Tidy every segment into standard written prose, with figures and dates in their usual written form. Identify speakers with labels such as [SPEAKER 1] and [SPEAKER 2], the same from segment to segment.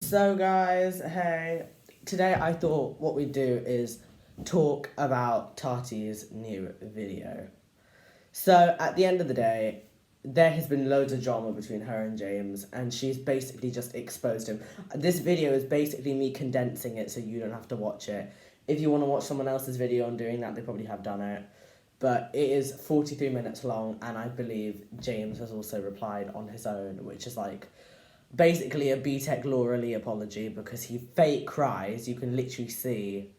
[SPEAKER 1] So guys, hey, today I thought what we'd do is talk about Tati's new video. So at the end of the day, there has been loads of drama between her and James, and she's basically just exposed him. This video is basically me condensing it so you don't have to watch it. If you want to watch someone else's video on doing that, they probably have done it. But it is 43 minutes long, and I believe James has also replied on his own, which is like basically a BTEC Laura Lee apology because he fake cries. You can literally see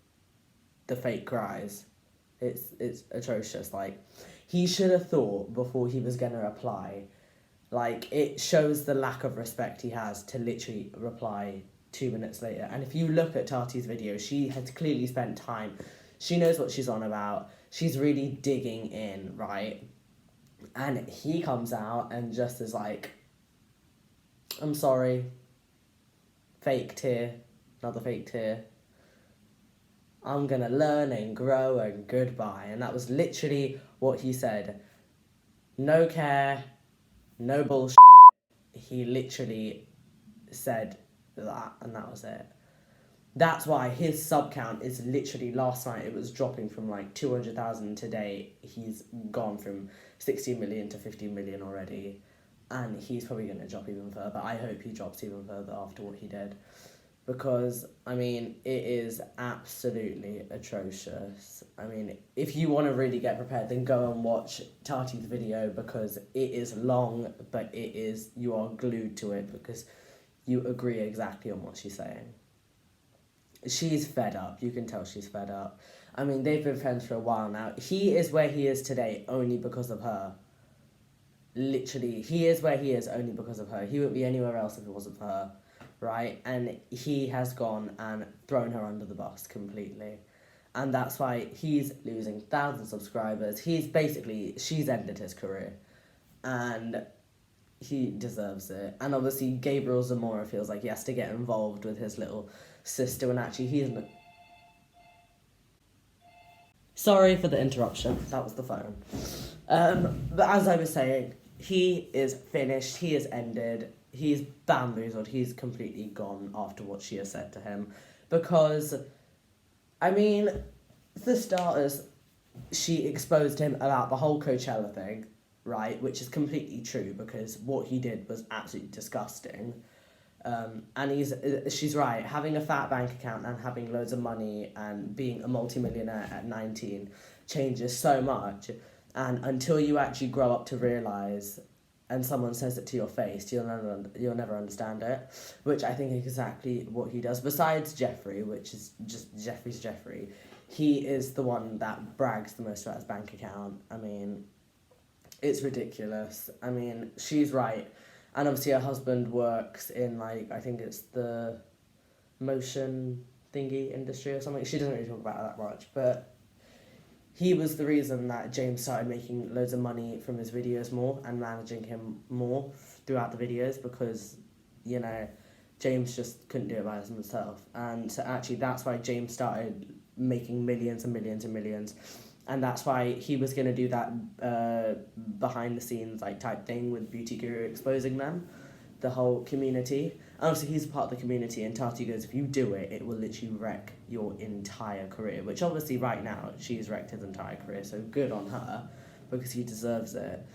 [SPEAKER 1] the fake cries. It's atrocious. Like, he should have thought before he was going to reply. Like, it shows the lack of respect he has to literally reply 2 minutes later. And if you look at Tati's video, she has clearly spent time. She knows what she's on about. She's really digging in, right? And he comes out and just is like, I'm sorry. Fake tear. Another fake tear. I'm gonna learn and grow and goodbye. And that was literally what he said. No care. No bullshit. He literally said that, and that was it. That's why his sub count is literally, last night it was dropping from like 200,000. Today he's gone from 16 million to 15 million already. And he's probably going to drop even further. I hope he drops even further after what he did. Because, I mean, it is absolutely atrocious. I mean, if you want to really get prepared, then go and watch Tati's video, because it is long, but you are glued to it because you agree exactly on what she's saying. She's fed up. You can tell she's fed up. I mean, they've been friends for a while now. He is where he is today only because of her. Literally, he is where he is only because of her. He wouldn't be anywhere else if it wasn't for her, right? And he has gone and thrown her under the bus completely. And that's why he's losing thousands of subscribers. She's ended his career. And he deserves it. And obviously, Gabriel Zamora feels like he has to get involved with his little sister when actually he's... Sorry for the interruption. That was the phone. But as I was saying, he is finished. He is ended. He's bamboozled. He's completely gone after what she has said to him. Because, I mean, for starters, she exposed him about the whole Coachella thing, right? Which is completely true because what he did was absolutely disgusting. And she's right, having a fat bank account and having loads of money and being a multimillionaire at 19 changes so much. And until you actually grow up to realise, and someone says it to your face, you'll never understand it, which I think is exactly what he does. Besides Jeffrey, which is just Jeffrey, he is the one that brags the most about his bank account. I mean, it's ridiculous. I mean, she's right. And obviously her husband works in, like, I think it's the motion thingy industry or something. She doesn't really talk about it that much, but he was the reason that James started making loads of money from his videos more and managing him more throughout the videos because, you know, James just couldn't do it by himself. And so actually that's why James started making millions and millions and millions. And that's why he was going to do that behind-the-scenes like type thing with Beauty Guru exposing them, the whole community. And obviously, he's part of the community, and Tati goes, if you do it, it will literally wreck your entire career, which obviously right now, she's wrecked his entire career, so good on her, because he deserves it.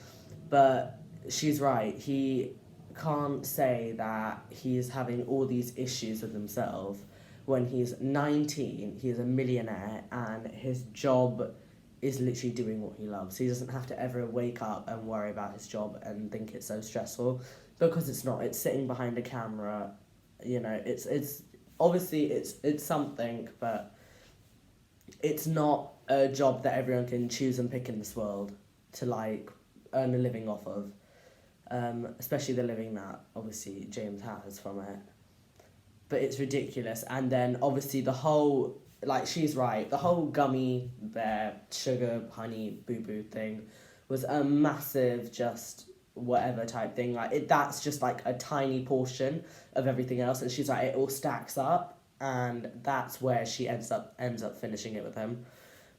[SPEAKER 1] But she's right, he can't say that he's having all these issues with himself when he's 19, he's a millionaire, and his job is literally doing what he loves. He doesn't have to ever wake up and worry about his job and think it's so stressful, because it's not. It's sitting behind a camera, you know, it's obviously it's something, but it's not a job that everyone can choose and pick in this world to, like, earn a living off of, especially the living that obviously James has from it. But it's ridiculous. And then obviously the whole, like, she's right, the whole gummy bear, sugar, honey, boo-boo thing was a massive just whatever type thing. Like, that's just like a tiny portion of everything else, and she's like, it all stacks up, and that's where she ends up finishing it with him,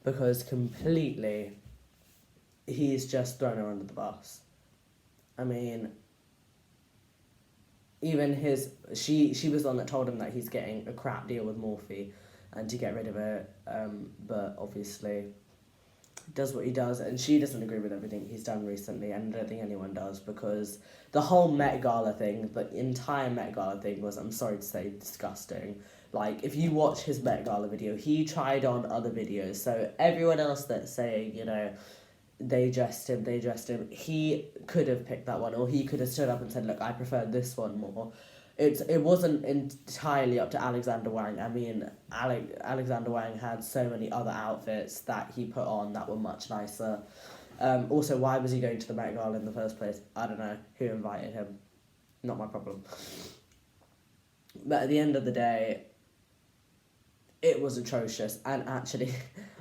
[SPEAKER 1] because completely he's just thrown her under the bus. I mean, even she was the one that told him that he's getting a crap deal with Morphe and to get rid of it, but obviously does what he does, and she doesn't agree with everything he's done recently, and I don't think anyone does, because the whole Met Gala thing, the entire Met Gala thing was, I'm sorry to say, disgusting. Like, if you watch his Met Gala video, he tried on other videos, so everyone else that's saying, you know, they dressed him, he could have picked that one, or he could have stood up and said, look, I prefer this one more. It wasn't entirely up to Alexander Wang. I mean, Alexander Wang had so many other outfits that he put on that were much nicer. Also, why was he going to the Met Gala in the first place? I don't know. Who invited him? Not my problem. But at the end of the day, it was atrocious. And actually,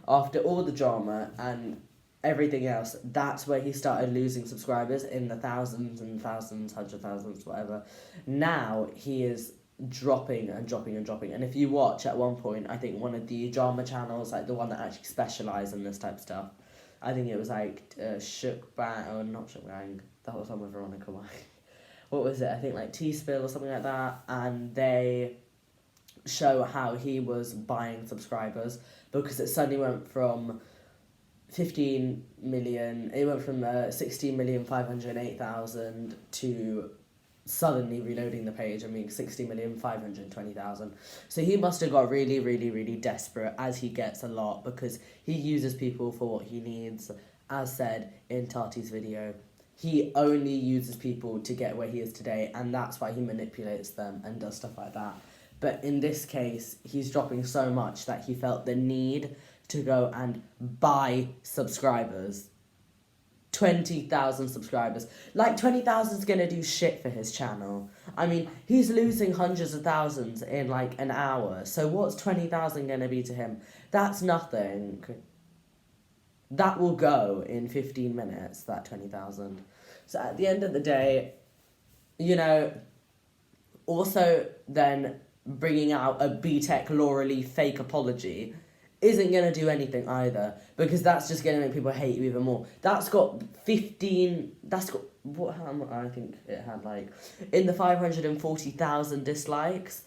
[SPEAKER 1] after all the drama and everything else, that's where he started losing subscribers in the thousands and thousands, 100,000s, whatever. Now he is dropping and dropping and dropping. And if you watch at one point, I think one of the drama channels, like the one that actually specialise in this type of stuff, I think it was like Shook Bang, or not Shook Bang, that was on with Veronica Wang. What was it? I think like T-Spill or something like that. And they show how he was buying subscribers, because it suddenly went from 15 million, it went from 16,508,000 to suddenly reloading the page, 60,520,000. So he must have got really, really, really desperate, as he gets a lot, because he uses people for what he needs. As said in Tati's video, he only uses people to get where he is today, and that's why he manipulates them and does stuff like that. But in this case, he's dropping so much that he felt the need to go and buy subscribers. 20,000 subscribers. Like, 20,000 is going to do shit for his channel. I mean, he's losing hundreds of thousands in, like, an hour. So what's 20,000 going to be to him? That's nothing. That will go in 15 minutes, that 20,000. So at the end of the day, you know, also then bringing out a BTEC Laura Lee fake apology isn't going to do anything either, because that's just going to make people hate you even more. That's got 15, that's got, what, I think it had like, in the 540,000 dislikes,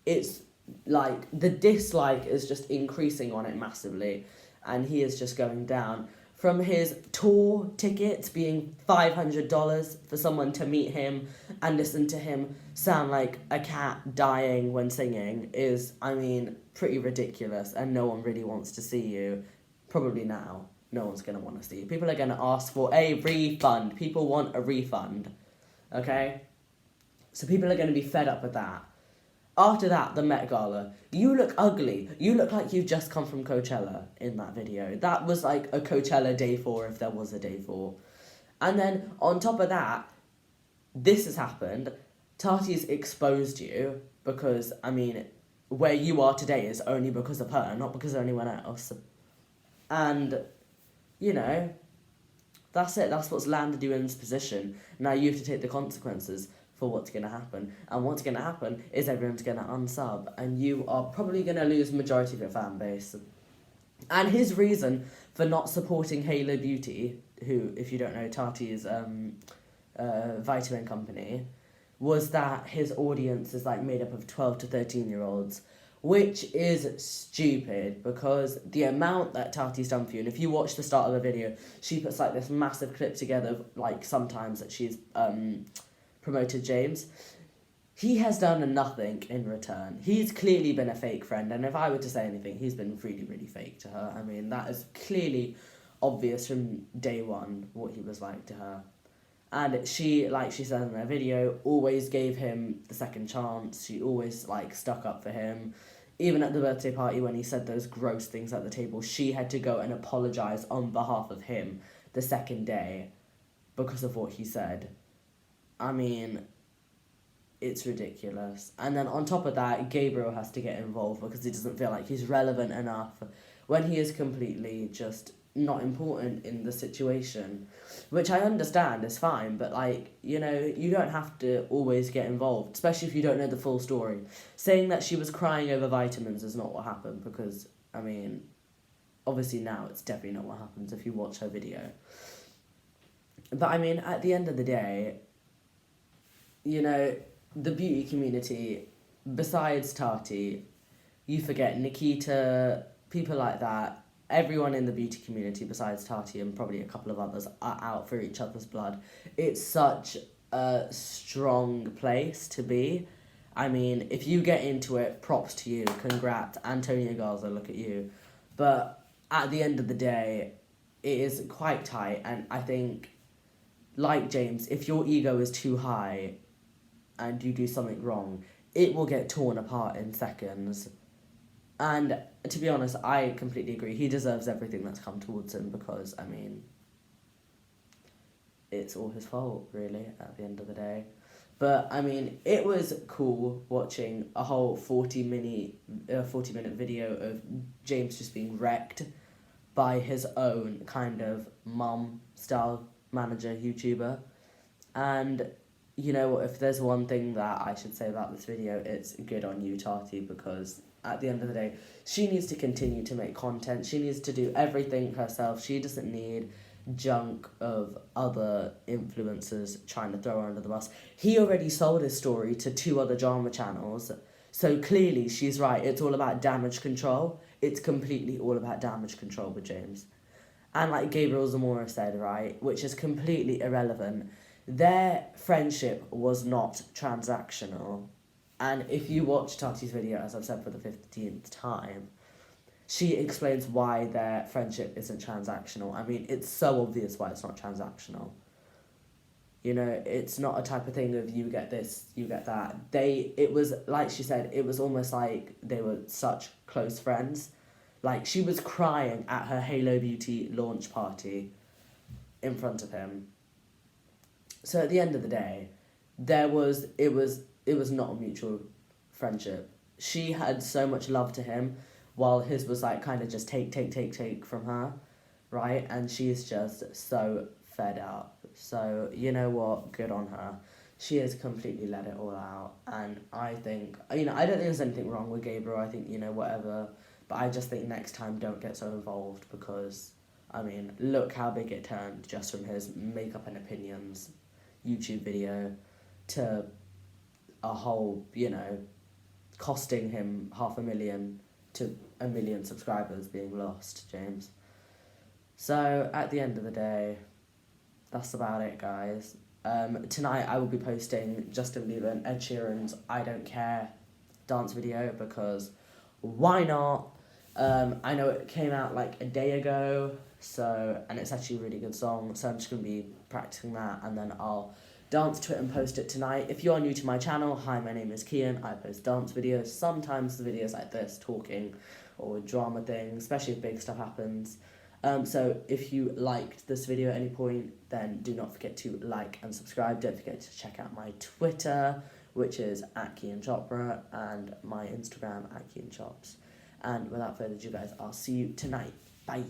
[SPEAKER 1] it's like, the dislike is just increasing on it massively, and he is just going down. From his tour tickets being $500 for someone to meet him and listen to him sound like a cat dying when singing is, I mean, pretty ridiculous, and no one really wants to see you. Probably now, no one's going to want to see you. People are going to ask for a refund. People want a refund, okay? So people are going to be fed up with that. After that, the Met Gala, you look ugly. You look like you've just come from Coachella in that video. That was like a Coachella day 4 if there was a day 4. And then on top of that, this has happened. Tati's exposed you because, I mean, where you are today is only because of her, not because of anyone else. And, you know, that's it. That's what's landed you in this position. Now you have to take the consequences for what's going to happen. And what's going to happen is everyone's going to unsub, and you are probably going to lose majority of your fan base. And his reason for not supporting Halo Beauty, who, if you don't know, Tati's vitamin company, was that his audience is like made up of 12 to 13-year-olds, which is stupid, because the amount that Tati's done for you, and if you watch the start of the video, she puts like this massive clip together of, like, sometimes that she's promoted James. He has done nothing in return. He's clearly been a fake friend, and if I were to say anything, he's been really, really fake to her. I mean, that is clearly obvious from day one what he was like to her. And she, like she said in her video, always gave him the second chance. She always, like, stuck up for him. Even at the birthday party when he said those gross things at the table, she had to go and apologise on behalf of him the second day because of what he said. I mean, it's ridiculous. And then on top of that, Gabriel has to get involved because he doesn't feel like he's relevant enough when he is completely just not important in the situation. Which I understand is fine, but, like, you know, you don't have to always get involved, especially if you don't know the full story. Saying that she was crying over vitamins is not what happened, because, I mean, obviously now it's definitely not what happens if you watch her video. But, I mean, at the end of the day, you know, the beauty community, besides Tati, you forget Nikita, people like that. Everyone in the beauty community, besides Tati and probably a couple of others, are out for each other's blood. It's such a strong place to be. I mean, if you get into it, props to you. Congrats. Antonio Garza, look at you. But at the end of the day, it is quite tight. And I think, like James, if your ego is too high and you do something wrong, it will get torn apart in seconds. And to be honest, I completely agree. He deserves everything that's come towards him because, I mean, it's all his fault, really, at the end of the day. But, I mean, it was cool watching a whole 40-minute video of James just being wrecked by his own kind of mum-style manager YouTuber. And, you know what, if there's one thing that I should say about this video, it's good on you, Tati, because at the end of the day, she needs to continue to make content. She needs to do everything herself. She doesn't need junk of other influencers trying to throw her under the bus. He already sold his story to 2 other drama channels, so clearly she's right. It's all about damage control. It's completely all about damage control with James. And like Gabriel Zamora said, right, which is completely irrelevant, their friendship was not transactional. And if you watch Tati's video, as I've said for the 15th time, she explains why their friendship isn't transactional. I mean, it's so obvious why it's not transactional. You know, it's not a type of thing of you get this, you get that. It was, like she said, it was almost like they were such close friends. Like, she was crying at her Halo Beauty launch party in front of him. So at the end of the day, it was not a mutual friendship. She had so much love to him, while his was like kind of just take from her, right? And she's just so fed up. So, you know what? Good on her. She has completely let it all out. And I think, I don't think there's anything wrong with Gabriel. I think, whatever. But I just think next time don't get so involved because, I mean, look how big it turned just from his makeup and opinions YouTube video to a whole, costing him $500,000 to 1 million subscribers being lost, James. So, at the end of the day, that's about it, guys. Tonight I will be posting Justin Bieber and Ed Sheeran's I Don't Care dance video because why not? I know it came out like a day ago, and it's actually a really good song, so I'm just going to be practicing that and then I'll dance to it and post it tonight. If you are new to my channel, hi, my name is Kian. I post dance videos, sometimes the videos like this, talking or drama things, especially if big stuff happens. So if you liked this video at any point, then do not forget to like and subscribe. Don't forget to check out my Twitter, which is @KianChopra, and my Instagram @KianChops. And without further ado, guys, I'll see you tonight. Bye.